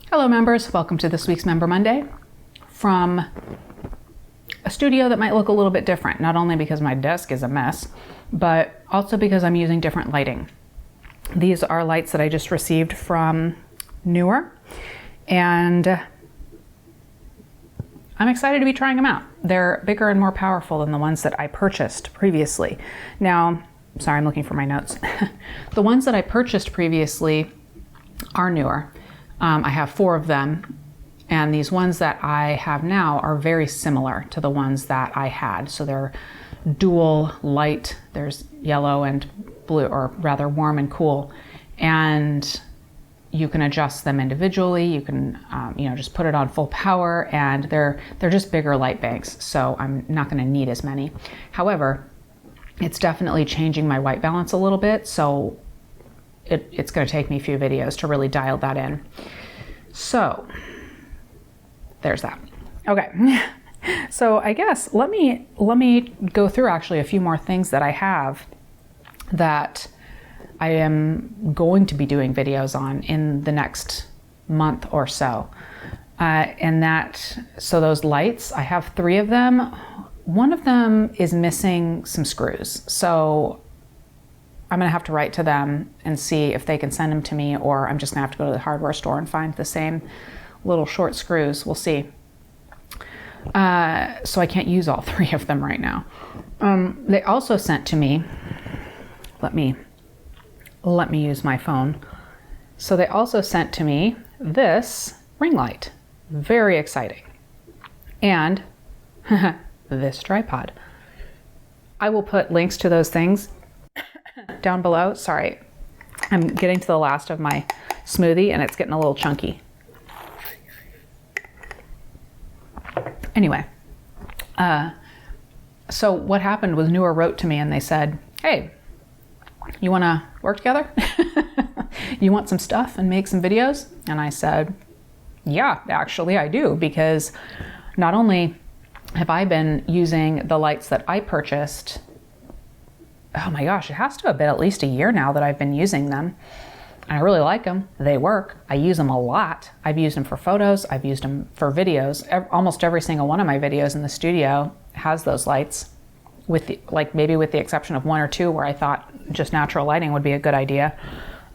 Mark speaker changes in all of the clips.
Speaker 1: Hello members, welcome to this week's Member Monday from a studio that might look a little bit different, not only because my desk is a mess, but also because I'm using different lighting. These are lights that I just received from Neewer, and I'm excited to be trying them out. They're bigger and more powerful than the ones that I purchased previously. Now, sorry, I'm looking for my notes. The ones that I purchased previously are Neewer. I have 4 of them, and these ones that I have now are very similar to the ones that I had. So they're dual light, there's yellow and blue, or rather warm and cool, and you can adjust them individually. You can just put it on full power, and they're just bigger light banks, so I'm not going to need as many. However, it's definitely changing my white balance a little bit, so it's going to take me a few videos to really dial that in. So there's that. Okay. So I guess let me go through actually a few more things that I have that I am going to be doing videos on in the next month or so. So those lights, I have 3 of them. One of them is missing some screws. So I'm gonna have to write to them and see if they can send them to me, or I'm just gonna have to go to the hardware store and find the same little short screws. We'll see. So I can't use all 3 of them right now. They also sent to me, let me use my phone. So they also sent to me this ring light. Very exciting. And this tripod. I will put links to those things down below. Sorry, I'm getting to the last of my smoothie and it's getting a little chunky. Anyway, so what happened was Neewer wrote to me and they said, hey, you want to work together? You want some stuff and make some videos? And I said, yeah, actually I do, because not only have I been using the lights that I purchased, oh my gosh, it has to have been at least a year now that I've been using them. I really like them. They work. I use them a lot. I've used them for photos. I've used them for videos. Almost every single one of my videos in the studio has those lights, maybe with the exception of 1 or 2 where I thought just natural lighting would be a good idea.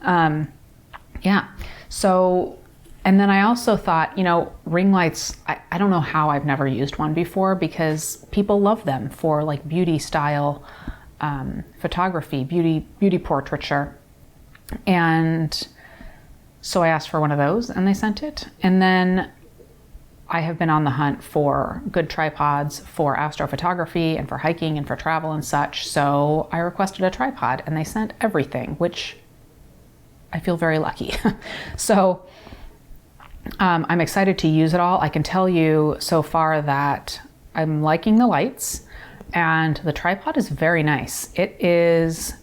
Speaker 1: Yeah. So, and then I also thought, ring lights, I don't know how I've never used one before, because people love them for like beauty style photography, beauty portraiture. And so I asked for one of those and they sent it. And then I have been on the hunt for good tripods for astrophotography and for hiking and for travel and such. So I requested a tripod and they sent everything, which I feel very lucky. So I'm excited to use it all. I can tell you so far that I'm liking the lights, and the tripod is very nice. It is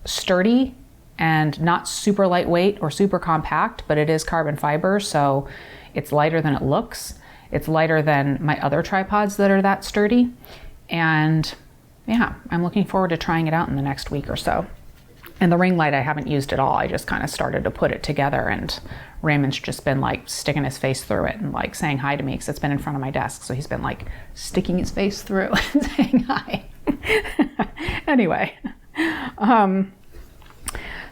Speaker 1: sturdy and not super lightweight or super compact, but it is carbon fiber, so it's lighter than it looks. It's lighter than my other tripods that are that sturdy. And yeah, I'm looking forward to trying it out in the next week or so. And the ring light I haven't used at all. I just kind of started to put it together, and Raymond's just been like sticking his face through it and like saying hi to me, because it's been in front of my desk. So he's been like sticking his face through and saying hi. Anyway,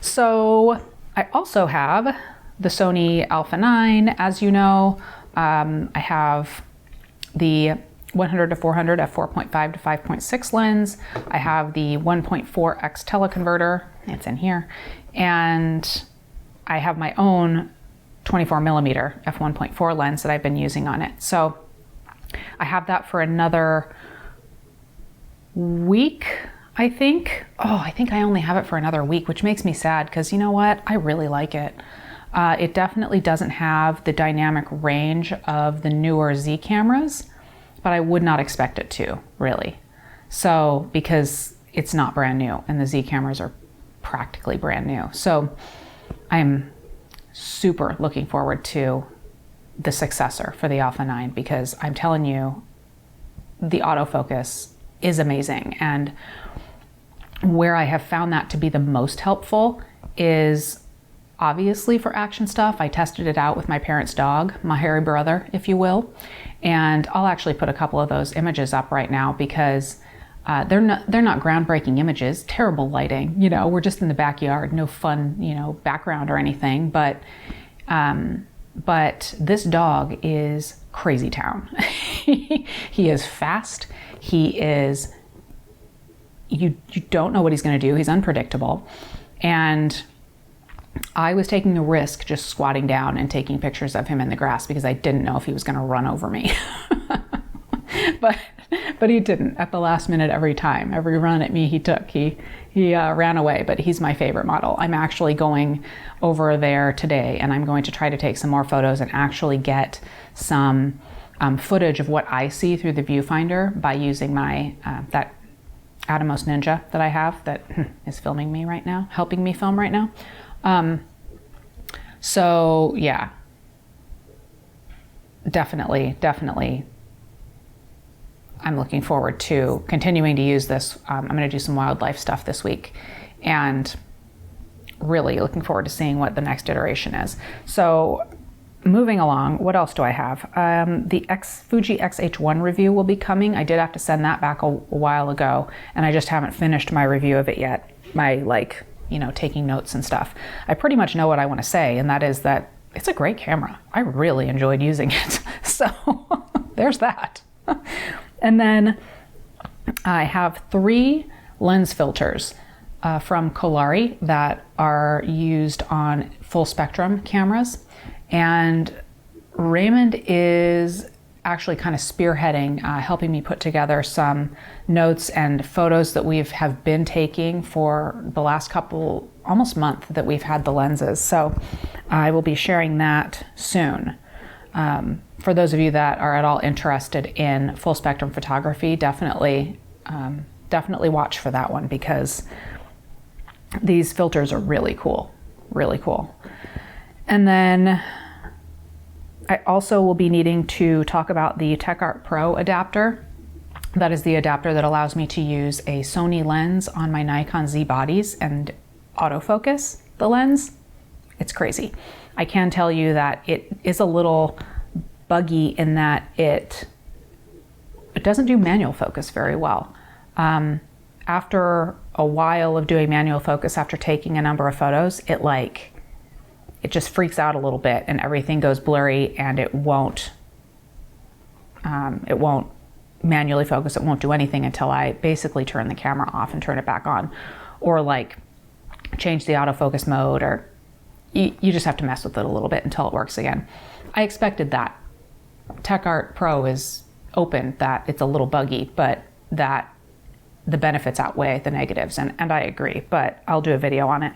Speaker 1: so I also have the Sony Alpha 9. As you know, I have the 100 to 400 f4.5 to 5.6 lens. I have the 1.4x teleconverter. It's in here. And I have my own 24 millimeter f1.4 lens that I've been using on it. So I have that for another week, I think. Oh, I think I only have it for another week, which makes me sad, because you know what? I really like it. It definitely doesn't have the dynamic range of the newer Z cameras, but I would not expect it to, really. So, because it's not brand new and the Z cameras are practically brand new. So I'm super looking forward to the successor for the Alpha 9, because I'm telling you, the autofocus is amazing. And where I have found that to be the most helpful is obviously for action stuff. I tested it out with my parents' dog, my hairy brother, if you will. And I'll actually put a couple of those images up right now because they're not groundbreaking images, terrible lighting. You know, we're just in the backyard, no fun, you know, background or anything. But this dog is crazy town. He is fast. He is, you don't know what he's going to do. He's unpredictable. And I was taking a risk just squatting down and taking pictures of him in the grass because I didn't know if he was going to run over me. But he didn't. At the last minute every time. Every run at me he took, he ran away, but he's my favorite model. I'm actually going over there today and I'm going to try to take some more photos and actually get some footage of what I see through the viewfinder by using my that Atomos Ninja that I have that is filming me right now, helping me film right now. So yeah, definitely. I'm looking forward to continuing to use this. I'm going to do some wildlife stuff this week and really looking forward to seeing what the next iteration is. So moving along, what else do I have? The Fuji X-H1 review will be coming. I did have to send that back a while ago and I just haven't finished my review of it yet. My taking notes and stuff. I pretty much know what I want to say, and that is that it's a great camera. I really enjoyed using it. So there's that. And then I have 3 lens filters from Kolari that are used on full spectrum cameras. And Raymond is actually kind of spearheading, helping me put together some notes and photos that have been taking for the last almost month that we've had the lenses. So I will be sharing that soon. For those of you that are at all interested in full spectrum photography, definitely watch for that one because these filters are really cool. And then I also will be needing to talk about the TechArt Pro adapter. That is the adapter that allows me to use a Sony lens on my Nikon Z bodies and autofocus the lens. It's crazy. I can tell you that it is a little buggy in that it doesn't do manual focus very well. After a while of doing manual focus, after taking a number of photos, it just freaks out a little bit and everything goes blurry and it won't manually focus. It won't do anything until I basically turn the camera off and turn it back on, or change the autofocus mode, or you just have to mess with it a little bit until it works again. I expected that. TechArt Pro is open that it's a little buggy, but that the benefits outweigh the negatives, and I agree, but I'll do a video on it.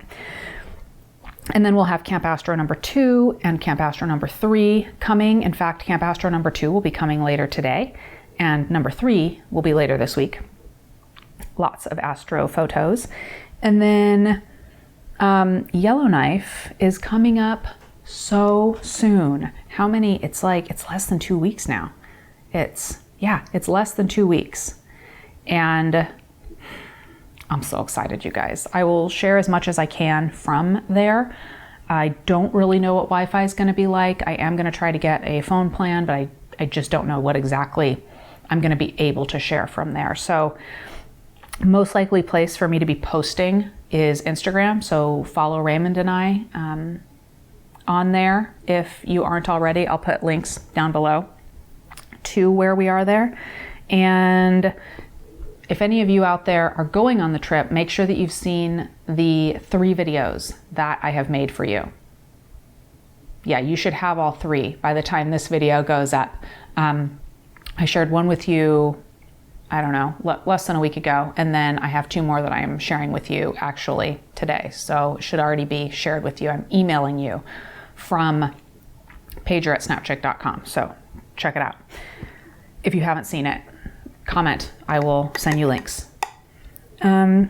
Speaker 1: And then we'll have Camp Astro number 2 and Camp Astro number 3 coming. In fact, Camp Astro number 2 will be coming later today, and number 3 will be later this week. Lots of astro photos. And then Yellowknife is coming up so soon. How many? It's less than 2 weeks now. It's less than 2 weeks. And I'm so excited, you guys. I will share as much as I can from there. I don't really know what Wi-Fi is going to be like. I am going to try to get a phone plan, but I just don't know what exactly I'm going to be able to share from there. So most likely place for me to be posting is Instagram. So follow Raymond and I on there. If you aren't already, I'll put links down below to where we are there. And if any of you out there are going on the trip, make sure that you've seen the 3 videos that I have made for you. Yeah, you should have all 3 by the time this video goes up. I shared one with you, I don't know, less than a week ago, and then I have 2 more that I am sharing with you actually today. So it should already be shared with you. I'm emailing you from pager@snapchick.com. So check it out. If you haven't seen it, comment. I will send you links. 2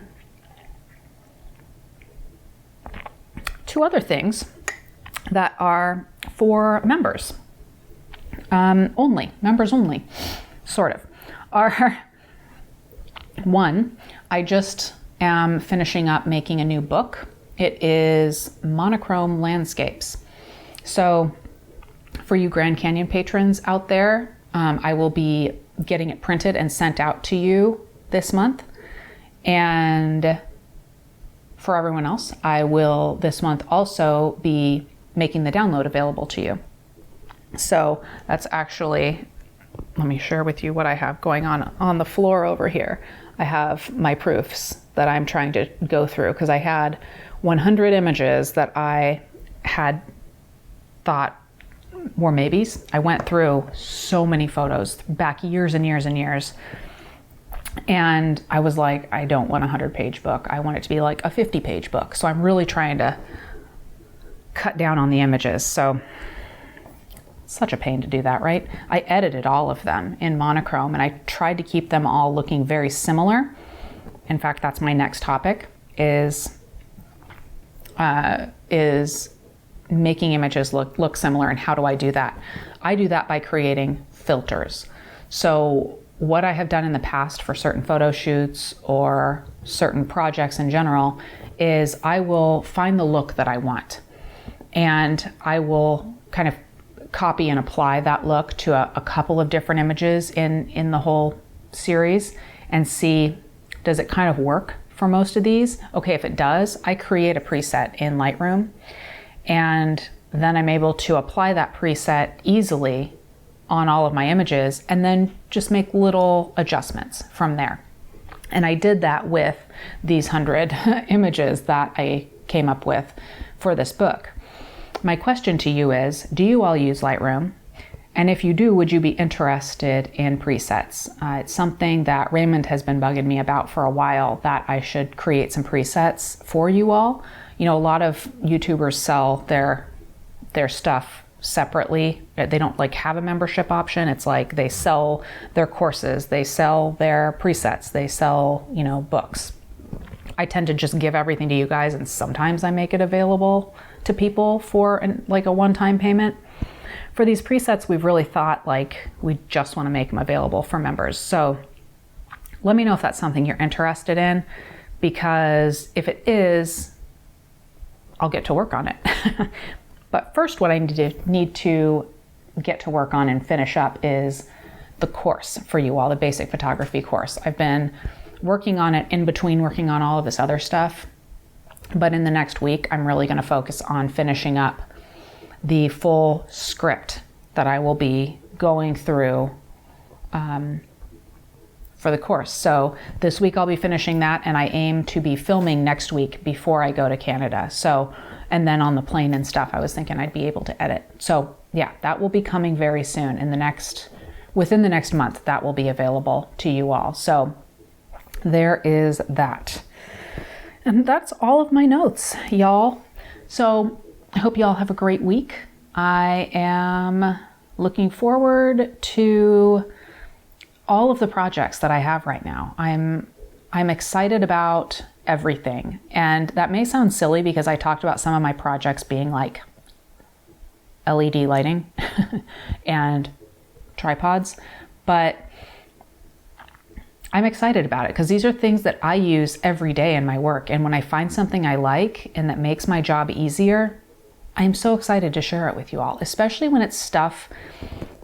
Speaker 1: other things that are for members only, members only, sort of, are 1, I just am finishing up making a new book, It is monochrome landscapes. So for you Grand Canyon patrons out there, I will be getting it printed and sent out to you this month. And for everyone else, I will this month also be making the download available to you. So that's actually, let me share with you what I have going on the floor over here. I have my proofs that I'm trying to go through because I had 100 images that I had thought were maybes. I went through so many photos back years and years and years. And I was like, I don't want a 100-page book. I want it to be like a 50-page book. So I'm really trying to cut down on the images. So such a pain to do that, right? I edited all of them in monochrome and I tried to keep them all looking very similar. In fact, that's my next topic is making images look similar. And how do I do that? I do that by creating filters. So what I have done in the past for certain photo shoots or certain projects in general is I will find the look that I want and I will kind of copy and apply that look to a couple of different images in the whole series and see, does it kind of work for most of these? Okay, if it does, I create a preset in Lightroom and then I'm able to apply that preset easily on all of my images and then just make little adjustments from there. And I did that with these 100 images that I came up with for this book. My question to you is, do you all use Lightroom? And if you do, would you be interested in presets? It's something that Raymond has been bugging me about for a while, that I should create some presets for you all. You know, a lot of YouTubers sell their stuff separately. They don't like have a membership option. It's like they sell their courses, they sell their presets, they sell, you know, books. I tend to just give everything to you guys, and sometimes I make it available to people for like a one-time payment. For these presets, we've really thought like we just want to make them available for members. So let me know if that's something you're interested in, because if it is, I'll get to work on it. But first, what I need to get to work on and finish up is the course for you all, the basic photography course. I've been working on it in between working on all of this other stuff. But in the next week, I'm really going to focus on finishing up the full script that I will be going through for the course. So this week I'll be finishing that, and I aim to be filming next week before I go to Canada. So, and then on the plane and stuff, I was thinking I'd be able to edit. So yeah, that will be coming very soon. Within the next month, that will be available to you all. So there is that. And that's all of my notes, y'all. So I hope y'all have a great week. I am looking forward to all of the projects that I have right now. I'm excited about everything. And that may sound silly because I talked about some of my projects being like LED lighting and tripods, but I'm excited about it because these are things that I use every day in my work. And when I find something I like and that makes my job easier, I'm so excited to share it with you all, especially when it's stuff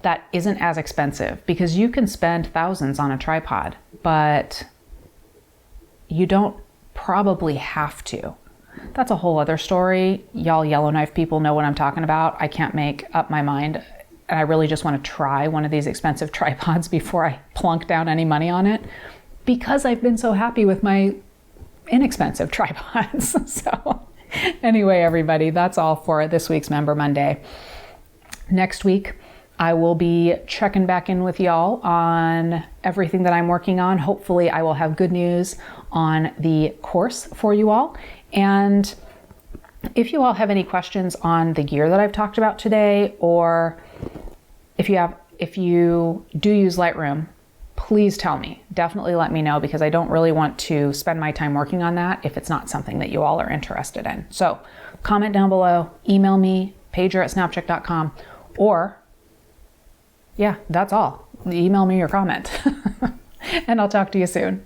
Speaker 1: that isn't as expensive, because you can spend thousands on a tripod, but you don't probably have to. That's a whole other story. Y'all Yellowknife people know what I'm talking about. I can't make up my mind. And I really just want to try one of these expensive tripods before I plunk down any money on it, because I've been so happy with my inexpensive tripods. So anyway, everybody, that's all for this week's Member Monday. Next week, I will be checking back in with y'all on everything that I'm working on. Hopefully I will have good news on the course for you all. And if you all have any questions on the gear that I've talked about today, or if you do use Lightroom, please tell me. Definitely let me know, because I don't really want to spend my time working on that if it's not something that you all are interested in. So comment down below, email me, pager@snapcheck.com, or yeah, that's all. Email me your comment and I'll talk to you soon.